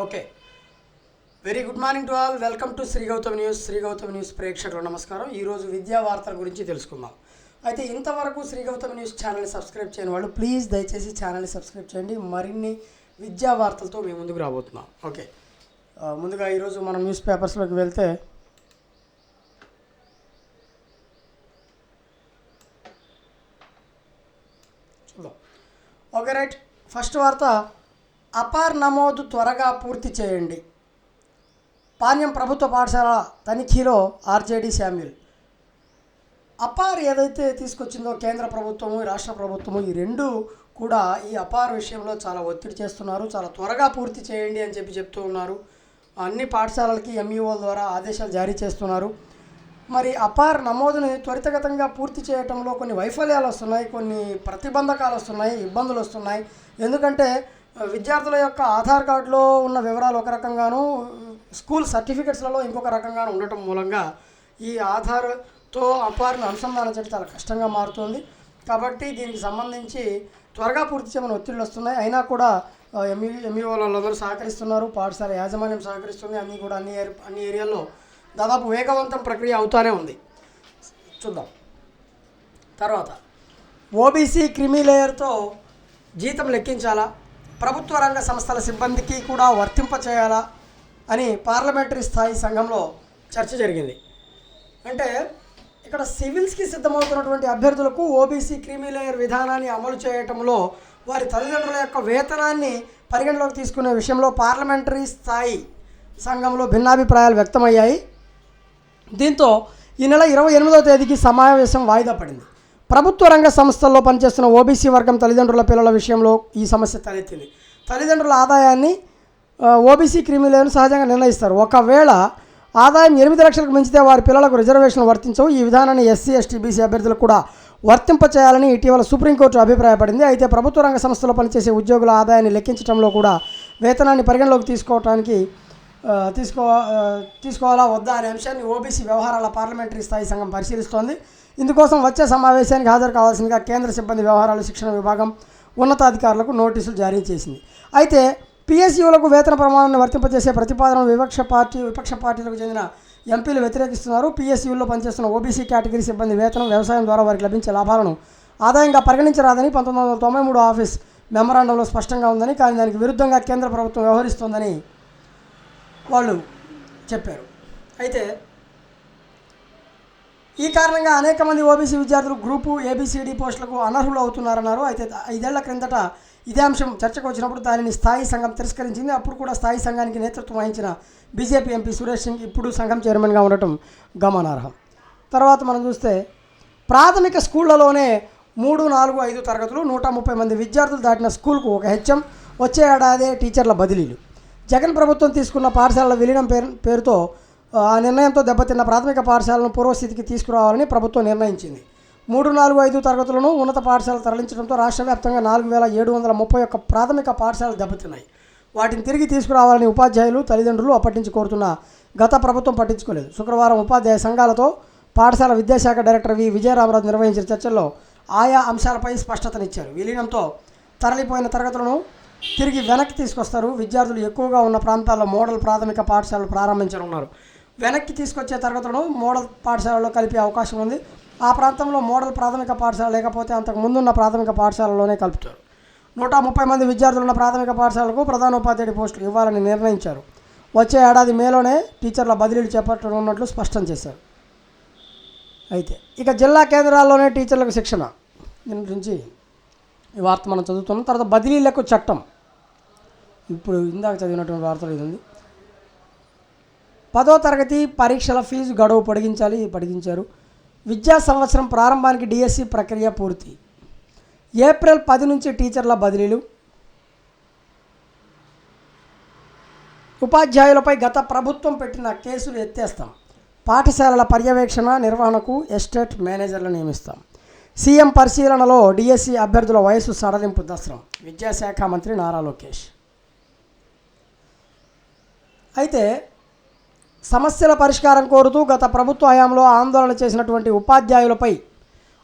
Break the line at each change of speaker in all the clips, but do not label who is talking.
Okay, very good morning to all. Welcome to Shri Gautam news. Shri Gautam news ప్రేక్షకులు నమస్కారం. ఈరోజు విద్యా వార్తల గురించి తెలుసుకుందాం. అయితే ఇంతవరకు శ్రీ గౌతమ్ న్యూస్ ఛానల్ని సబ్స్క్రైబ్ చేయని వాళ్ళు ప్లీజ్ దయచేసి ఛానల్ని సబ్స్క్రైబ్ చేయండి. మరిన్ని విద్యా వార్తలతో మేము ముందుకు రాబోతున్నాం. ఓకే, ముందుగా ఈరోజు మనం న్యూస్ పేపర్స్లోకి వెళ్తే చూద్దాం. ఓకే రైట్, ఫస్ట్ వార్త, అపార్ నమోదు త్వరగా పూర్తి చేయండి. పాణ్యం ప్రభుత్వ పాఠశాల తనిఖీలో ఆర్జేడీ శామ్యుల్. అపార్ ఏదైతే తీసుకొచ్చిందో కేంద్ర ప్రభుత్వము రాష్ట్ర ప్రభుత్వము ఈ రెండు కూడా ఈ అపార్ విషయంలో చాలా ఒత్తిడి చేస్తున్నారు. చాలా త్వరగా పూర్తి చేయండి అని చెప్తూ ఉన్నారు. అన్ని పాఠశాలలకి ఎంఈఓల ద్వారా ఆదేశాలు జారీ చేస్తున్నారు. మరి అపార్ నమోదుని త్వరితగతంగా పూర్తి చేయటంలో కొన్ని వైఫల్యాలు వస్తున్నాయి, కొన్ని ప్రతిబంధకాలు వస్తున్నాయి, ఇబ్బందులు వస్తున్నాయి. ఎందుకంటే విద్యార్థుల యొక్క ఆధార్ కార్డులో ఉన్న వివరాలు ఒక రకంగాను, స్కూల్ సర్టిఫికెట్స్లలో ఇంకొక రకంగాను ఉండటం మూలంగా ఈ ఆధార్తో అపార్ను అనుసంధానం చేయడం చాలా కష్టంగా మారుతుంది. కాబట్టి దీనికి సంబంధించి త్వరగా పూర్తి చేయమని ఒత్తిళ్ళు వస్తున్నాయి. అయినా కూడా ఎంఈఓలందరూ సహకరిస్తున్నారు, పాఠశాల యాజమాన్యం సహకరిస్తుంది. అన్నీ కూడా అన్ని ఏరియాల్లో దాదాపు వేగవంతం ప్రక్రియ అవుతూనే ఉంది. చూద్దాం. తర్వాత, ఓబీసీ క్రిమీ లేయర్తో జీతం లెక్కించాలా, ప్రభుత్వ రంగ సంస్థల సిబ్బందికి కూడా వర్తింపచేయాలా అని పార్లమెంటరీ స్థాయి సంఘంలో చర్చ జరిగింది. అంటే ఇక్కడ సివిల్స్కి సిద్ధమవుతున్నటువంటి అభ్యర్థులకు ఓబీసీ క్రిమీ లేయర్ విధానాన్ని అమలు చేయటంలో వారి తల్లిదండ్రుల యొక్క వేతనాన్ని పరిగణలోకి తీసుకునే విషయంలో పార్లమెంటరీ స్థాయి సంఘంలో భిన్నాభిప్రాయాలు వ్యక్తమయ్యాయి. దీంతో ఈ నెల 28వ తేదీకి సమావేశం వాయిదా పడింది. ప్రభుత్వ రంగ సంస్థల్లో పనిచేస్తున్న ఓబీసీ వర్గం తల్లిదండ్రుల పిల్లల విషయంలో ఈ సమస్య తలెత్తింది. తల్లిదండ్రుల ఆదాయాన్ని ఓబీసీ క్రిమీ లేయర్ను సహజంగా నిర్ణయిస్తారు. ఒకవేళ ఆదాయం 8 లక్షలకు మించితే వారి పిల్లలకు రిజర్వేషన్లు వర్తించవు. ఈ విధానాన్ని ఎస్సీ, ఎస్టీ, బీసీ అభ్యర్థులకు కూడా వర్తింపచేయాలని ఇటీవల సుప్రీంకోర్టు అభిప్రాయపడింది. అయితే ప్రభుత్వ రంగ సంస్థలో పనిచేసే ఉద్యోగుల ఆదాయాన్ని లెక్కించడంలో కూడా వేతనాన్ని పరిగణలోకి తీసుకోవాలా వద్దా అనే అంశాన్ని ఓబీసీ వ్యవహారాల పార్లమెంటరీ స్థాయి సంఘం పరిశీలిస్తోంది. ఇందుకోసం వచ్చే సమావేశానికి హాజరు కావాల్సిందిగా కేంద్ర సిబ్బంది వ్యవహారాల శిక్షణ విభాగం ఉన్నతాధికారులకు నోటీసులు జారీ చేసింది. అయితే పిఎస్యూలకు వేతన ప్రమాణాన్ని వర్తింపజేసే ప్రతిపాదనను విపక్ష పార్టీలకు చెందిన ఎంపీలు వ్యతిరేకిస్తున్నారు. పిఎస్యూల్లో పనిచేస్తున్న ఓబీసీ కేటగిరీ సిబ్బంది వేతనం వ్యవసాయం ద్వారా వారికి లభించే లాభాలను ఆదాయంగా పరిగణించరాదని 1993 ఆఫీస్ మెమరాండంలో స్పష్టంగా ఉందని, కానీ దానికి విరుద్ధంగా కేంద్ర ప్రభుత్వం వ్యవహరిస్తోందని వాళ్ళు చెప్పారు. అయితే ఈ కారణంగా అనేక మంది ఓబీసీ విద్యార్థులు గ్రూపు ఏబిసిడి పోస్టులకు అనర్హులు అవుతున్నారన్నారు. అయితే 5 ఏళ్ల క్రిందట ఇదే అంశం చర్చకు వచ్చినప్పుడు దానిని స్థాయి సంఘం తిరస్కరించింది. అప్పుడు కూడా స్థాయి సంఘానికి నేతృత్వం వహించిన బీజేపీ ఎంపీ సురేష్ సింగ్ ఇప్పుడు సంఘం చైర్మన్గా ఉండటం గమనార్హం. తర్వాత మనం చూస్తే ప్రాథమిక స్కూళ్లలోనే 3, 4, 5 తరగతులు 130 మంది విద్యార్థులు దాటిన స్కూల్కు ఒక హెచ్ఎం, వచ్చే ఏడాదే టీచర్ల బదిలీలు. జగన్ ప్రభుత్వం తీసుకున్న పాఠశాలల విలీనం పేరుతో ఆ నిర్ణయంతో దెబ్బతిన్న ప్రాథమిక పాఠశాలను పూర్వస్థితికి తీసుకురావాలని ప్రభుత్వం నిర్ణయించింది. 3, 4, 5 తరగతులను ఉన్నత పాఠశాలలు తరలించడంతో రాష్ట్ర వ్యాప్తంగా 4731 ప్రాథమిక పాఠశాలలు దెబ్బతిన్నాయి. వాటిని తిరిగి తీసుకురావాలని ఉపాధ్యాయులు, తల్లిదండ్రులు అప్పటి నుంచి కోరుతున్న గత ప్రభుత్వం పట్టించుకోలేదు. శుక్రవారం ఉపాధ్యాయ సంఘాలతో పాఠశాల విద్యాశాఖ డైరెక్టర్ విజయరామరాజు నిర్వహించిన చర్చల్లో ఆయా అంశాలపై స్పష్టతనిచ్చారు. విలీనంతో తరలిపోయిన తరగతులను తిరిగి వెనక్కి తీసుకొస్తారు. విద్యార్థులు ఎక్కువగా ఉన్న ప్రాంతాల్లో మోడల్ ప్రాథమిక పాఠశాలలు ప్రారంభించనున్నారు. వెనక్కి తీసుకొచ్చే తరగతులను మోడల్ పాఠశాలలో కలిపే అవకాశం ఉంది. ఆ ప్రాంతంలో మోడల్ ప్రాథమిక పాఠశాల లేకపోతే అంతకు ముందున్న ప్రాథమిక పాఠశాలలోనే కలుపుతారు. 130 మంది విద్యార్థులున్న ప్రాథమిక పాఠశాలకు ప్రధానోపాధ్యాయుడి పోస్టులు ఇవ్వాలని నిర్ణయించారు. వచ్చే ఏడాది మేలోనే టీచర్ల బదిలీలు చేపట్టనున్నట్లు స్పష్టం చేశారు. అయితే ఇక జిల్లా కేంద్రాల్లోనే టీచర్లకు శిక్షణ, దీని గురించి ఈ వార్త మనం చదువుతున్నాం. తర్వాత బదిలీలకు చట్టం, ఇప్పుడు ఇందాక చదివినటువంటి వార్తలు ఇది ఉంది. 10వ తరగతి పరీక్షల ఫీజు గడువు పొడిగించారు. విద్యా సంవత్సరం ప్రారంభానికి డిఎస్సి ప్రక్రియ పూర్తి. ఏప్రిల్ 10 నుంచి టీచర్ల బదిలీలు. ఉపాధ్యాయులపై గత ప్రభుత్వం పెట్టిన కేసులు ఎత్తేస్తాం. పాఠశాలల పర్యవేక్షణ నిర్వహణకు ఎస్టేట్ మేనేజర్లు నియమిస్తాం. సీఎం పరిశీలనలో డిఎస్సి అభ్యర్థుల వయసు సడలింపు దసరం. విద్యాశాఖ మంత్రి నారా లోకేష్. అయితే సమస్యల పరిష్కారం కోరుతూ గత ప్రభుత్వ హయాంలో ఆందోళన చేసినటువంటి ఉపాధ్యాయులపై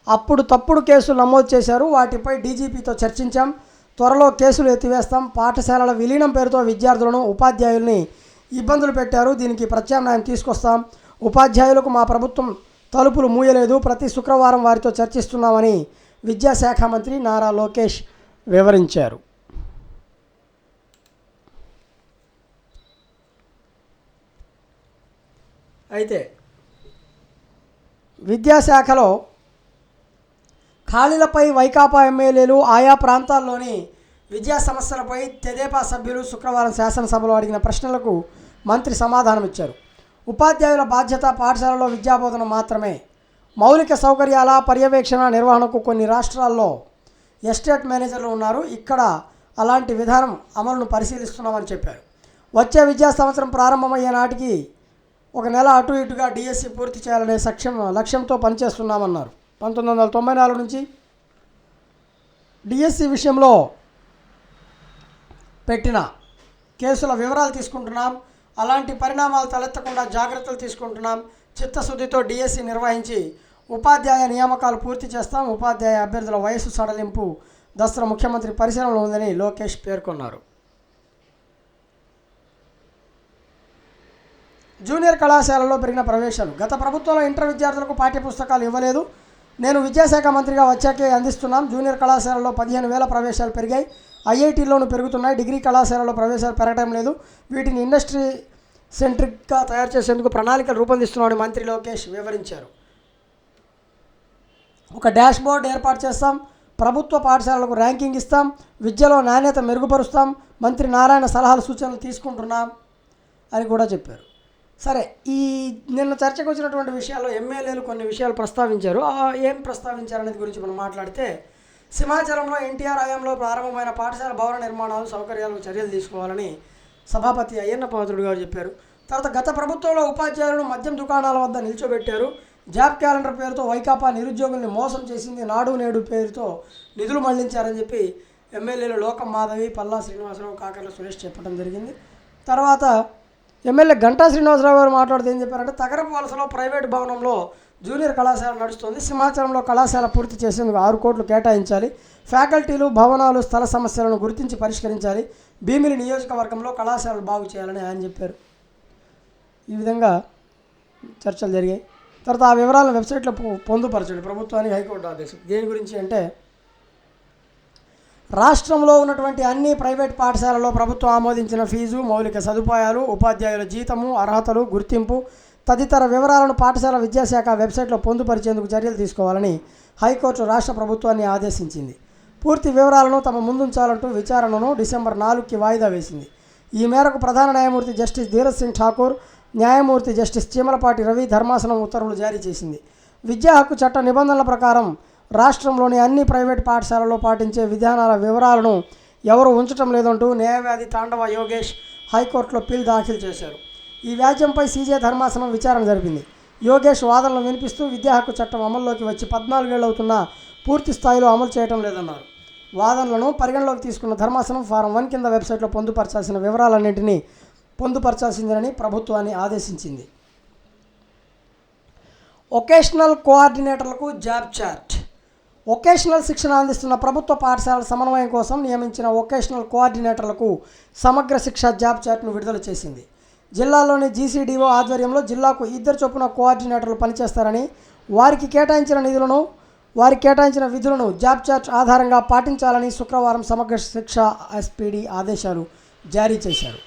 అప్పుడు తప్పుడు కేసులు నమోదు చేశారు. వాటిపై డీజీపీతో చర్చించాం. త్వరలో కేసులు ఎత్తివేస్తాం. పాఠశాలల విలీనం పేరుతో విద్యార్థులను ఉపాధ్యాయుల్ని ఇబ్బందులు పెట్టారు. దీనికి ప్రత్యామ్నాయం తీసుకొస్తాం. ఉపాధ్యాయులకు మా ప్రభుత్వం తలుపులు మూయలేదు. ప్రతి శుక్రవారం వారితో చర్చిస్తున్నామని విద్యాశాఖ మంత్రి నారా లోకేష్ వివరించారు. అయితే విద్యాశాఖలో ఖాళీలపై వైకాపా ఎమ్మెల్యేలు ఆయా ప్రాంతాల్లోని విద్యా సమస్యలపై తెదేపా సభ్యులు శుక్రవారం శాసనసభలో అడిగిన ప్రశ్నలకు మంత్రి సమాధానం ఇచ్చారు. ఉపాధ్యాయుల బాధ్యత పాఠశాలలో విద్యాబోధన మాత్రమే. మౌలిక సౌకర్యాల పర్యవేక్షణ నిర్వహణకు కొన్ని రాష్ట్రాల్లో ఎస్టేట్ మేనేజర్లు ఉన్నారు. ఇక్కడ అలాంటి విధానం అమలును పరిశీలిస్తున్నామని చెప్పారు. వచ్చే విద్యా సంవత్సరం ప్రారంభమయ్యే నాటికి ఒక నెల అటు ఇటుగా డిఎస్సి పూర్తి చేయాలనే లక్ష్యంతో పనిచేస్తున్నామన్నారు. 1994 నుంచి డిఎస్సి విషయంలో పెట్టిన కేసుల వివరాలు తీసుకుంటున్నాం. అలాంటి పరిణామాలు తలెత్తకుండా జాగ్రత్తలు తీసుకుంటున్నాం. చిత్తశుద్ధితో డిఎస్సి నిర్వహించి ఉపాధ్యాయ నియామకాలు పూర్తి చేస్తాం. ఉపాధ్యాయ అభ్యర్థుల వయసు సడలింపు దసరా ముఖ్యమంత్రి పరిశీలనలో ఉందని లోకేష్ పేర్కొన్నారు. జూనియర్ కళాశాలలో పెరిగిన ప్రవేశాలు. గత ప్రభుత్వంలో ఇంటర్ విద్యార్థులకు పాఠ్యపుస్తకాలు ఇవ్వలేదు. నేను విద్యాశాఖ మంత్రిగా వచ్చాకే అందిస్తున్నాం. జూనియర్ కళాశాలలో 15,000 ప్రవేశాలు పెరిగాయి. ఐఐటీల్లోనూ పెరుగుతున్నాయి. డిగ్రీ కళాశాలలో ప్రవేశాలు పెరగడం లేదు. వీటిని ఇండస్ట్రీ సెంట్రిక్గా తయారు చేసేందుకు ప్రణాళికలు రూపొందిస్తున్నామని మంత్రి లోకేష్ వివరించారు. ఒక డాష్ బోర్డు ఏర్పాటు చేస్తాం. ప్రభుత్వ పాఠశాలలకు ర్యాంకింగ్ ఇస్తాం. విద్యలో నాణ్యత మెరుగుపరుస్తాం. మంత్రి నారాయణ సలహాలు సూచనలు తీసుకుంటున్నాం అని కూడా చెప్పారు. సరే, ఈ నిన్న చర్చకు వచ్చినటువంటి విషయాల్లో ఎమ్మెల్యేలు కొన్ని విషయాలు ప్రస్తావించారు. ఏం ప్రస్తావించారు అనేది గురించి మనం మాట్లాడితే, సింహాచలంలో ఎన్టీఆర్ హయాంలో ప్రారంభమైన పాఠశాల భవన నిర్మాణాలు సౌకర్యాలకు చర్యలు తీసుకోవాలని సభాపతి అయ్యన్న పాత్రుడు గారు చెప్పారు. తర్వాత గత ప్రభుత్వంలో ఉపాధ్యాయులను మద్యం దుకాణాల వద్ద నిల్చోబెట్టారు. జాబ్ క్యాలెండర్ పేరుతో వైకాపా నిరుద్యోగుల్ని మోసం చేసింది. నాడు నేడు పేరుతో నిధులు మళ్లించారని చెప్పి ఎమ్మెల్యేలు లోకం మాధవి, పల్లా శ్రీనివాసరావు, కాకర్ల సురేష్ చెప్పడం జరిగింది. తర్వాత ఎమ్మెల్యే గంటా శ్రీనివాసరావు గారు మాట్లాడుతూ ఏం చెప్పారంటే, తగరపు వలసలో ప్రైవేటు భవనంలో జూనియర్ కళాశాల నడుస్తుంది. సింహాచలంలో కళాశాల పూర్తి చేసేందుకు 6 కోట్లు కేటాయించాలి. ఫ్యాకల్టీలు, భవనాలు, స్థల సమస్యలను గుర్తించి పరిష్కరించాలి. భీమిలి నియోజకవర్గంలో కళాశాలలు బాగు చేయాలని ఆయన చెప్పారు. ఈ విధంగా చర్చలు జరిగాయి. తర్వాత ఆ వివరాలను వెబ్సైట్లో పొందుపరచండి ప్రభుత్వానికి హైకోర్టు ఆదేశం. దేని గురించి అంటే, రాష్ట్రంలో ఉన్నటువంటి అన్ని ప్రైవేట్ పాఠశాలలో ప్రభుత్వం ఆమోదించిన ఫీజు, మౌలిక సదుపాయాలు, ఉపాధ్యాయుల జీతము, అర్హతలు, గుర్తింపు తదితర వివరాలను పాఠశాల విద్యాశాఖ వెబ్సైట్లో పొందుపరిచేందుకు చర్యలు తీసుకోవాలని హైకోర్టు రాష్ట్ర ప్రభుత్వాన్ని ఆదేశించింది. పూర్తి వివరాలను తమ ముందుంచాలంటూ విచారణను డిసెంబర్ 4కి వాయిదా వేసింది. ఈ మేరకు ప్రధాన న్యాయమూర్తి జస్టిస్ ధీరజ్ సింగ్ ఠాకూర్, న్యాయమూర్తి జస్టిస్ చీమలపాటి రవి ధర్మాసనం ఉత్తర్వులు జారీ చేసింది. విద్యా హక్కు చట్ట నిబంధనల ప్రకారం రాష్ట్రంలోని అన్ని ప్రైవేట్ పాఠశాలల్లో పాటించే విధానాల వివరాలను ఎవరు ఉంచటం లేదంటూ న్యాయవాది తాండవ యోగేష్ హైకోర్టులో పిల్ దాఖలు చేశారు. ఈ వ్యాజ్యంపై సీజే ధర్మాసనం విచారణ జరిపింది. యోగేష్ వాదనలు వినిపిస్తూ విద్యా హక్కు చట్టం అమల్లోకి వచ్చి 14 ఏళ్ళు అవుతున్నా పూర్తి స్థాయిలో అమలు చేయడం లేదన్నారు. వాదనలను పరిగణలోకి తీసుకున్న ధర్మాసనం ఫారం 1 కింద వెబ్సైట్లో పొందుపరచాల్సిన వివరాలన్నింటినీ పొందుపరచాల్సిందేనని ప్రభుత్వాన్ని ఆదేశించింది. వొకేషనల్ కోఆర్డినేటర్లకు జాబ్ చార్ట్. వొకేషనల్ శిక్షణ అందిస్తున్న ప్రభుత్వ పాఠశాలల సమన్వయం కోసం నియమించిన వొకేషనల్ కోఆర్డినేటర్లకు సమగ్ర శిక్ష జాబ్ చార్ట్ను విడుదల చేసింది. జిల్లాలోని జీసీడీఓ ఆధ్వర్యంలో జిల్లాకు 2 చొప్పున కోఆర్డినేటర్లు పనిచేస్తారని, వారికి కేటాయించిన విధులను జాబ్ చార్ట్ ఆధారంగా పాటించాలని శుక్రవారం సమగ్ర శిక్ష ఎస్పీడీ ఆదేశాలు జారీ చేశారు.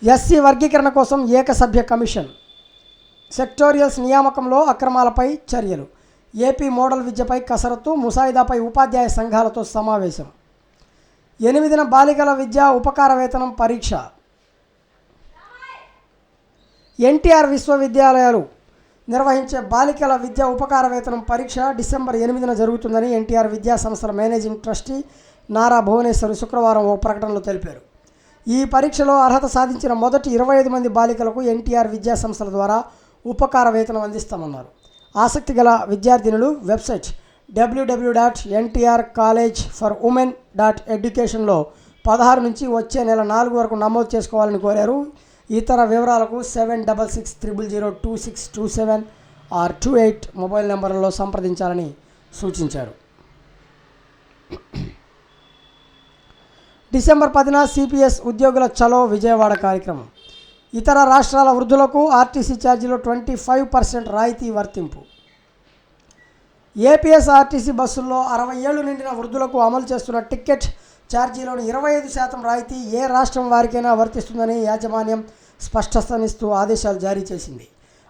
ఎస్సీ వర్గీకరణ కోసం ఏకసభ్య కమిషన్, సెక్టోరియల్స్ నియామకంలో అక్రమాలపై చర్యలు, ఏపీ మోడల్ విద్యపై కసరత్తు, ముసాయిదాపై ఉపాధ్యాయ సంఘాలతో సమావేశం, 8న బాలికల విద్యా ఉపకార వేతనం పరీక్ష. ఎన్టీఆర్ విశ్వవిద్యాలయాలు నిర్వహించే బాలికల విద్యా ఉపకార వేతనం పరీక్ష డిసెంబర్ 8న జరుగుతుందని ఎన్టీఆర్ విద్యా సంస్థల మేనేజింగ్ ట్రస్టీ నారా భువనేశ్వరి శుక్రవారం ఓ ప్రకటనలో తెలిపారు. ఈ పరీక్షలో అర్హత సాధించిన మొదటి 25 మంది బాలికలకు ఎన్టీఆర్ విద్యా సంస్థల ద్వారా ఉపకార వేతనం అందిస్తామన్నారు. ఆసక్తి గల విద్యార్థినులు వెబ్సైట్ www.ntrcollegeforwomen.educationలో 16 నుంచి వచ్చే నెల 4 వరకు నమోదు చేసుకోవాలని కోరారు. ఇతర వివరాలకు 7600002627 ఆర్ 28 మొబైల్ నెంబర్లలో సంప్రదించాలని సూచించారు. డిసెంబర్ 10న సిపిఎస్ ఉద్యోగుల చలో విజయవాడ కార్యక్రమం. ఇతర రాష్ట్రాల వృద్ధులకు ఆర్టీసీ ఛార్జీలో 25% రాయితీ వర్తింపు. ఏపీఎస్ఆర్టీసీ బస్సుల్లో 60 ఏళ్లు నిండిన వృద్ధులకు అమలు చేస్తున్న టికెట్ ఛార్జీలోని 25% రాయితీ ఏ రాష్ట్రం వారికైనా వర్తిస్తుందని యాజమాన్యం స్పష్టతనిస్తూ ఆదేశాలు జారీ చేసింది.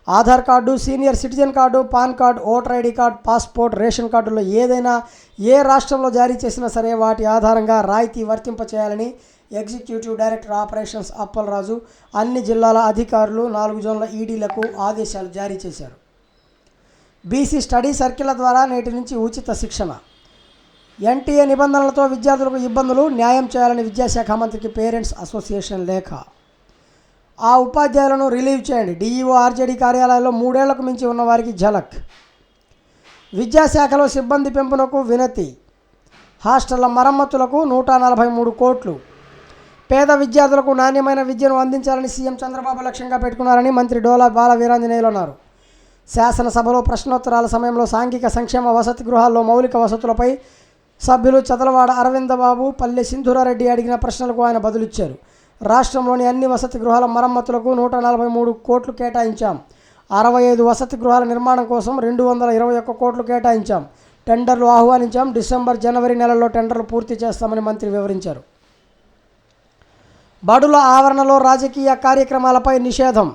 Aadhaar card, senior citizen card, PAN card, voter ID card, passport, ration కార్డుల్లో ఏదైనా ఏ రాష్ట్రంలో జారీ చేసినా సరే వాటి ఆధారంగా రాయితీ వర్తింపచేయాలని ఎగ్జిక్యూటివ్ డైరెక్టర్ ఆపరేషన్స్ అప్పలరాజు అన్ని జిల్లాల అధికారులు 4 జోన్ల ఈడీలకు ఆదేశాలు జారీ చేశారు. బీసీ స్టడీ సర్కిళ్ల ద్వారా నేటి నుంచి ఉచిత శిక్షణ. ఎన్టీఏ నిబంధనలతో విద్యార్థులకు ఇబ్బందులు న్యాయం చేయాలని విద్యాశాఖ మంత్రికి పేరెంట్స్ అసోసియేషన్ లేఖ. ఆ ఉపాధ్యాయులను రిలీవ్ చేయండి. డిఈఓ ఆర్జేడీ కార్యాలయాల్లో 3 ఏళ్లకు మించి ఉన్నవారికి ఝలక్. విద్యాశాఖలో సిబ్బంది పెంపునకు వినతి. హాస్టళ్ల మరమ్మతులకు 143 కోట్లు. పేద విద్యార్థులకు నాణ్యమైన విద్యను అందించాలని సీఎం చంద్రబాబు లక్ష్యంగా పెట్టుకున్నారని మంత్రి డోలా బాల వీరాంజనేయులు అన్నారు. శాసనసభలో ప్రశ్నోత్తరాల సమయంలో సాంఘిక సంక్షేమ వసతి గృహాల్లో మౌలిక వసతులపై సభ్యులు చదలవాడ అరవిందబాబు, పల్లె సింధూరారెడ్డి అడిగిన ప్రశ్నలకు ఆయన బదులిచ్చారు. రాష్ట్రంలోని అన్ని వసతి గృహాల మరమ్మతులకు 143 కోట్లు కేటాయించాం. 65 వసతి గృహాల నిర్మాణం కోసం 221 కోట్లు కేటాయించాం. టెండర్లు ఆహ్వానించాం. డిసెంబర్, జనవరి నెలల్లో టెండర్లు పూర్తి చేస్తామని మంత్రి వివరించారు. బడుల ఆవరణలో రాజకీయ కార్యక్రమాలపై నిషేధం.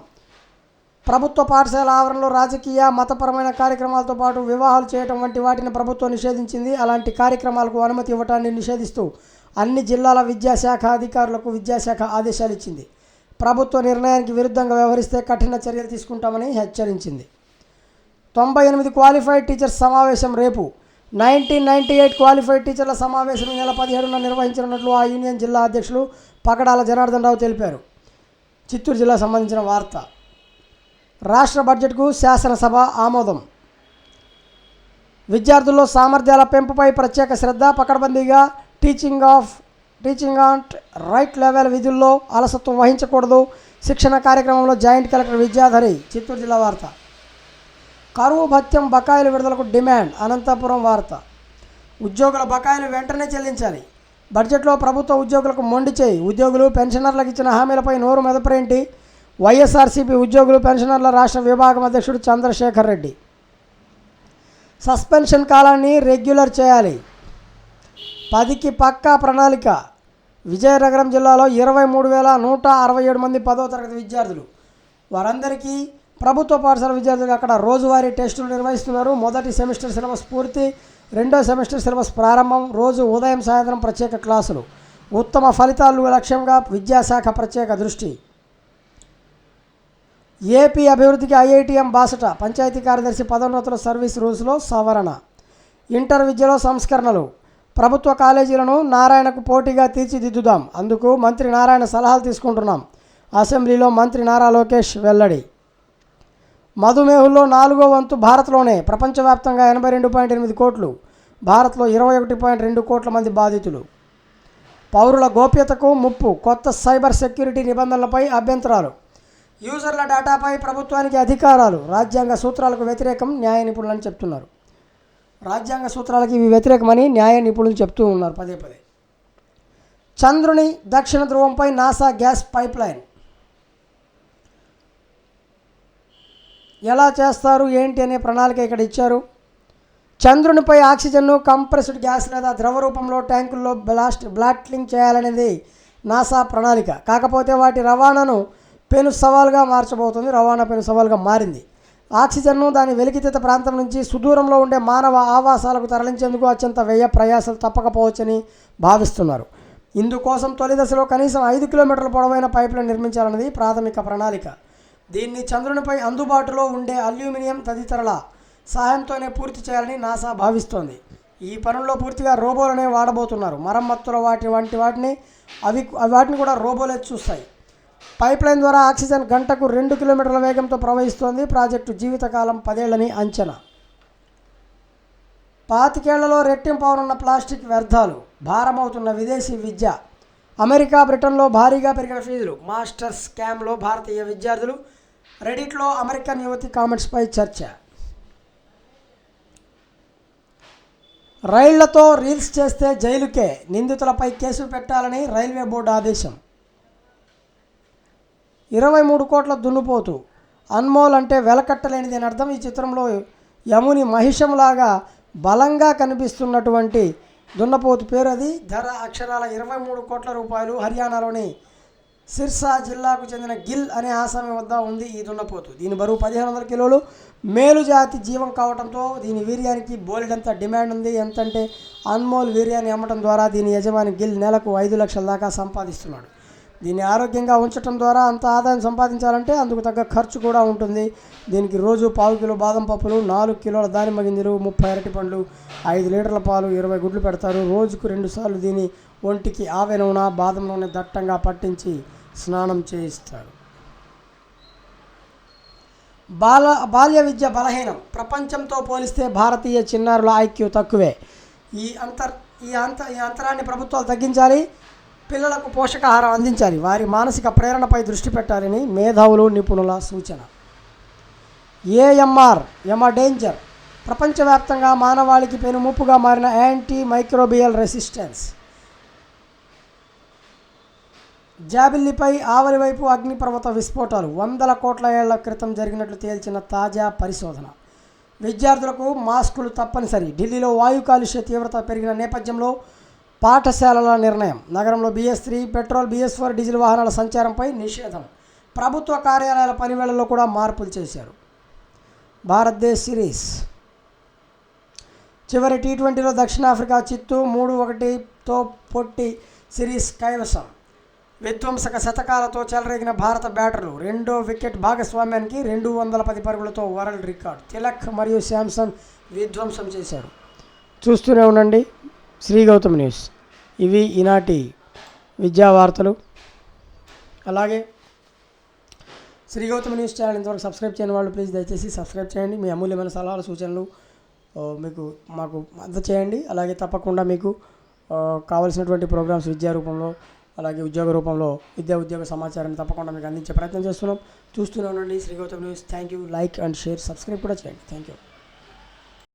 ప్రభుత్వ పాఠశాల ఆవరణలో రాజకీయ, మతపరమైన కార్యక్రమాలతో పాటు వివాహాలు చేయడం వంటి వాటిని ప్రభుత్వం నిషేధించింది. అలాంటి కార్యక్రమాలకు అనుమతి ఇవ్వటాన్ని నిషేధిస్తూ అన్ని జిల్లాల విద్యాశాఖ అధికారులకు విద్యాశాఖ ఆదేశాలు ఇచ్చింది. ప్రభుత్వ నిర్ణయానికి విరుద్ధంగా వ్యవహరిస్తే కఠిన చర్యలు తీసుకుంటామని హెచ్చరించింది. 98 క్వాలిఫైడ్ టీచర్స్ సమావేశం రేపు. 1998 క్వాలిఫైడ్ టీచర్ల సమావేశం నెల 17న నిర్వహించనున్నట్లు ఆ యూనియన్ జిల్లా అధ్యక్షులు పకడాల జనార్దన్ రావు తెలిపారు. చిత్తూరు జిల్లా సంబంధించిన వార్త. రాష్ట్ర బడ్జెట్కు శాసనసభ ఆమోదం. విద్యార్థుల్లో సామర్థ్యాల పెంపుపై ప్రత్యేక శ్రద్ధ. పకడ్బందీగా టీచింగ్ ఆట్ రైట్ లెవెల్ విధుల్లో అలసత్వం వహించకూడదు. శిక్షణ కార్యక్రమంలో జాయింట్ కలెక్టర్ విద్యాధరి. చిత్తూరు జిల్లా వార్త. కరువు భత్యం బకాయిల విడుదలకు డిమాండ్. అనంతపురం వార్త. ఉద్యోగుల బకాయిలు వెంటనే చెల్లించాలి. బడ్జెట్లో ప్రభుత్వ ఉద్యోగులకు మొండి చేయి. ఉద్యోగులు పెన్షనర్లకు ఇచ్చిన హామీలపై నోరు మెదపరేంటి? వైఎస్ఆర్సీపీ ఉద్యోగులు పెన్షనర్ల రాష్ట్ర విభాగం అధ్యక్షుడు చంద్రశేఖర్ రెడ్డి. సస్పెన్షన్ కాలాన్ని రెగ్యులర్ చేయాలి. 10కి పక్కా ప్రణాళిక. విజయనగరం జిల్లాలో 23,167 మంది 10వ తరగతి విద్యార్థులు. వారందరికీ ప్రభుత్వ పాఠశాల విద్యార్థులకు అక్కడ రోజువారీ టెస్టులు నిర్వహిస్తున్నారు. మొదటి సెమిస్టర్ సిలబస్ పూర్తి, రెండో సెమిస్టర్ సిలబస్ ప్రారంభం. రోజు ఉదయం, సాయంత్రం ప్రత్యేక క్లాసులు. ఉత్తమ ఫలితాలు లక్ష్యంగా విద్యాశాఖ ప్రత్యేక దృష్టి. ఏపీ అభివృద్ధికి ఐఐటీఎం బాసట. పంచాయతీ కార్యదర్శి పదోన్నతుల సర్వీస్ రూల్స్లో సవరణ. ఇంటర్ విద్యలో సంస్కరణలు. ప్రభుత్వ కాలేజీలను నారాయణకు పోటీగా తీర్చిదిద్దుదాం. అందుకు మంత్రి నారాయణ సలహాలు తీసుకుంటున్నాం. అసెంబ్లీలో మంత్రి నారా లోకేష్ వెల్లడి. మధుమేహుల్లో 4వ వంతు భారత్లోనే. ప్రపంచవ్యాప్తంగా 82.8 కోట్లు. భారత్లో 21.2 కోట్ల మంది బాధితులు. పౌరుల గోప్యతకు ముప్పు. కొత్త సైబర్ సెక్యూరిటీ నిబంధనలపై అభ్యంతరాలు. యూజర్ల డేటాపై ప్రభుత్వానికి అధికారాలు. రాజ్యాంగ సూత్రాలకు వ్యతిరేకం న్యాయ నిపుణులని చెప్తున్నారు. రాజ్యాంగ సూత్రాలకి ఇవి వ్యతిరేకమని న్యాయ నిపుణులు చెప్తూ ఉన్నారు పదే పదే. చంద్రుని దక్షిణ ధ్రువంపై నాసా గ్యాస్ పైప్ లైన్. ఎలా చేస్తారు ఏంటి అనే ప్రణాళిక ఇక్కడ ఇచ్చారు. చంద్రునిపై ఆక్సిజన్ను కంప్రెస్డ్ గ్యాస్ లేదా ద్రవ రూపంలో ట్యాంకుల్లో బ్లాస్టింగ్ చేయాలనేది నాసా ప్రణాళిక. కాకపోతే వాటి రవాణాను పెను సవాల్గా మార్చబోతుంది. రవాణా పెను సవాల్గా మారింది. ఆక్సిజన్ను దాని వెలికితీత ప్రాంతం నుంచి సుదూరంలో ఉండే మానవ ఆవాసాలకు తరలించేందుకు అత్యంత వ్యయ ప్రయాసాలు తప్పకపోవచ్చని భావిస్తున్నారు. ఇందుకోసం తొలి దశలో కనీసం 5 కిలోమీటర్ల పొడవైన పైప్లైన్ నిర్మించాలన్నది ప్రాథమిక ప్రణాళిక. దీన్ని చంద్రునిపై అందుబాటులో ఉండే అల్యూమినియం తదితరుల సహాయంతోనే పూర్తి చేయాలని నాసా భావిస్తోంది. ఈ పనుల్లో పూర్తిగా రోబోలనే వాడబోతున్నారు. మరమ్మతుల వాటిని కూడా రోబోలే చూస్తాయి. పైప్లైన్ ద్వారా ఆక్సిజన్ గంటకు 2 కిలోమీటర్ల వేగంతో ప్రవహిస్తోంది. ప్రాజెక్టు జీవితకాలం 10 ఏళ్లని అంచనా. 25 ఏళ్లలో రెట్టింపు అవనున్న ప్లాస్టిక్ వ్యర్థాలు. భారమవుతున్న విదేశీ విద్య. అమెరికా, బ్రిటన్లో భారీగా పెరిగిన ఫీజులు. మాస్టర్స్ స్కామ్లో భారతీయ విద్యార్థులు. రెడిట్లో అమెరికన్ యువతి కామెంట్స్పై చర్చ. రైళ్లతో రీల్స్ చేస్తే జైలుకే, నిందితులపై కేసు పెట్టాలని రైల్వే బోర్డు ఆదేశం. 23 కోట్ల దున్నుపోతు, అన్మోల్ అంటే వెలకట్టలేనిది అని అర్థం. ఈ చిత్రంలో యముని మహిషంలాగా బలంగా కనిపిస్తున్నటువంటి దున్నపోతు పేరు అది. ధర అక్షరాల 23 కోట్ల రూపాయలు. హర్యానాలోని సిర్సా జిల్లాకు చెందిన గిల్ అనే ఆసామి వద్ద ఉంది ఈ దున్నపోతు. దీని బరువు 1500 కిలోలు. మేలు జాతి జీవం కావడంతో దీని వీర్యానికి బోలెడంత డిమాండ్ ఉంది. ఎంతంటే అన్మోల్ వీర్యాన్ని అమ్మటం ద్వారా దీని యజమాని గిల్ నెలకు 5 లక్షల దాకా సంపాదిస్తున్నాడు. దీన్ని ఆరోగ్యంగా ఉంచడం ద్వారా అంత ఆదాయం సంపాదించాలంటే అందుకు తగ్గ ఖర్చు కూడా ఉంటుంది. దీనికి రోజు 1/4 కిలో బాదం పప్పులు, 4 కిలోల దానిమ్మ గింజలు, 30 అరటిపండ్లు, 5 లీటర్ల పాలు, 20 గుడ్లు పెడతారు. రోజుకు 2 సార్లు దీని ఒంటికి ఆవె నూనె, బాదం నూనె దట్టంగా పట్టించి స్నానం చేయిస్తారు. బాల్య విద్య బలహీనం. ప్రపంచంతో పోలిస్తే భారతీయ చిన్నారుల ఐక్యూ తక్కువే. ఈ అంతరాన్ని ప్రభుత్వాలు తగ్గించాలి. పిల్లలకు పోషకాహారం అందించాలి. వారి మానసిక ప్రేరణపై దృష్టి పెట్టాలని మేధావులు, నిపుణుల సూచన. ఏఎంఆర్ యమ డేంజర్. ప్రపంచవ్యాప్తంగా మానవాళికి పెనుముప్పుగా మారిన యాంటీ మైక్రోబియల్ రెసిస్టెన్స్. జాబిల్లిపై ఆవలి వైపు అగ్నిపర్వత విస్ఫోటాలు 100 కోట్ల ఏళ్ల క్రితం జరిగినట్లు తేల్చిన తాజా పరిశోధన. విద్యార్థులకు మాస్కులు తప్పనిసరి. ఢిల్లీలో వాయు కాలుష్య తీవ్రత పెరిగిన నేపథ్యంలో పాఠశాలల నిర్ణయం. నగరంలో BS3 పెట్రోల్, BS4 డీజిల్ వాహనాల సంచారంపై నిషేధం. ప్రభుత్వ కార్యాలయాల పనివేళల్లో కూడా మార్పులు చేశారు. భారతదేశ్ సిరీస్ చివరి T20లో దక్షిణాఫ్రికా చిత్తు 3-1తో పొట్టి సిరీస్ కైవసం. విధ్వంసక శతకాలతో చెలరేగిన భారత బ్యాటర్లు రెండో వికెట్ భాగస్వామ్యానికి 210 పరుగులతో వరల్డ్ రికార్డ్. తిలక్ మరియు శాంసన్ విధ్వంసం చేశారు. చూస్తూనే ఉండండి శ్రీ గౌతమ్ న్యూస్. ఇవి ఈనాటి విద్యా వార్తలు. అలాగే శ్రీ గౌతమ్ న్యూస్ ఛానల్ ఇంతవరకు సబ్స్క్రైబ్ చేయని వాళ్ళు ప్లీజ్ దయచేసి సబ్స్క్రైబ్ చేయండి. మీ అమూల్యమైన సలహాలు, సూచనలు మాకు అందచేయండి. అలాగే తప్పకుండా మీకు కావలసినటువంటి ప్రోగ్రామ్స్ విద్యా రూపంలో, అలాగే ఉద్యోగ రూపంలో ఉద్యోగ సమాచారాన్ని తప్పకుండా మీకు అందించే ప్రయత్నం చేస్తున్నాం. చూస్తూనే ఉండండి Shri Gautam news. Thank you. Like and share, subscribe కూడా చేయండి. Thank you.